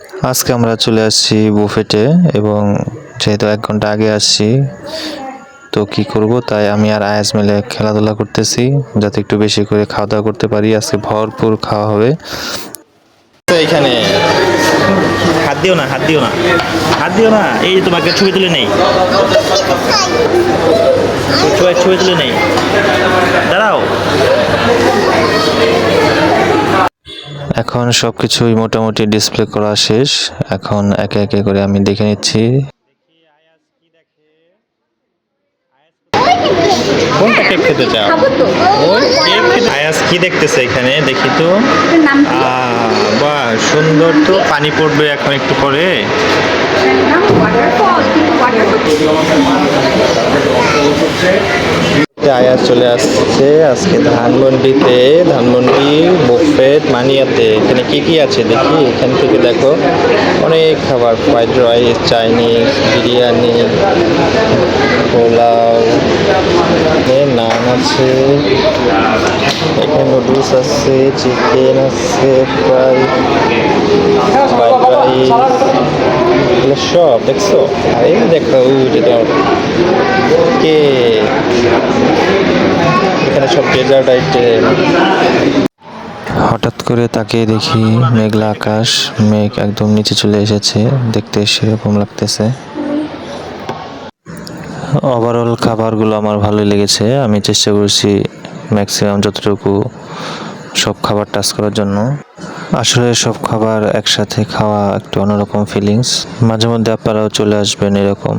আজকে আমরা চলে আসছি বুফেটে এবং যেহেতু 1 ঘন্টা আগে আসছি তো কি করব, তাই আমি আর আয়াস মিলে খেলাধুলা করতেছি যাতে একটু বেশি করে খাওয়া দাওয়া করতে পারি। আজকে ভরপুর খাওয়া হবে। তো এখানে হাত দিও না, হাত দিও না, হাত দিও না। এই যে তোমাকে ছবি তুলে নেই, ছবি তুলে নেই, দাঁড়াও। এখন সবকিছুই মোটামুটি ডিসপ্লে করা শেষ। এখন একে একে করে আমি দেখে নিচ্ছি। কোনটা কেক খেতে চাও? ওই কেক খেতে। আয়াস কি দেখতেছে এখানে দেখি তো। বাহ, সুন্দর তো। পানি পড়বে এখন একটু পরে। আয়াস চলে আসছে আজকে ধানমন্ডিতে, ধানমন্ডি বুফেট মানিয়াতে। এখানে কি কি আছে দেখি, এখান থেকে দেখো অনেক খাবার, fried rice, Chinese, biryani, pulao, naan আছে, এখানে নুডলস আছে, চিকেন আছে, ফ্রাইড রাইস, এগুলো সব দেখছো। আরে দেখো যেটা কেক, এখানে সব ডেজার্ট আইটেম। হঠাৎ করে তাকিয়ে দেখি মেঘলা আকাশ, মেঘ একদম নিচে চলে এসেছে, দেখতে সেরকম লাগতেছে। ওভারঅল খাবারগুলো আমার ভালোই লেগেছে। আমি চেষ্টা করছি ম্যাক্সিমাম যতটুকু সব খাবার টাচ করার জন্য। আসলে সব খাবার একসাথে খাওয়া একটু অন্যরকম ফিলিংস। মাঝে মধ্যে আপনারাও চলে আসবেন এরকম।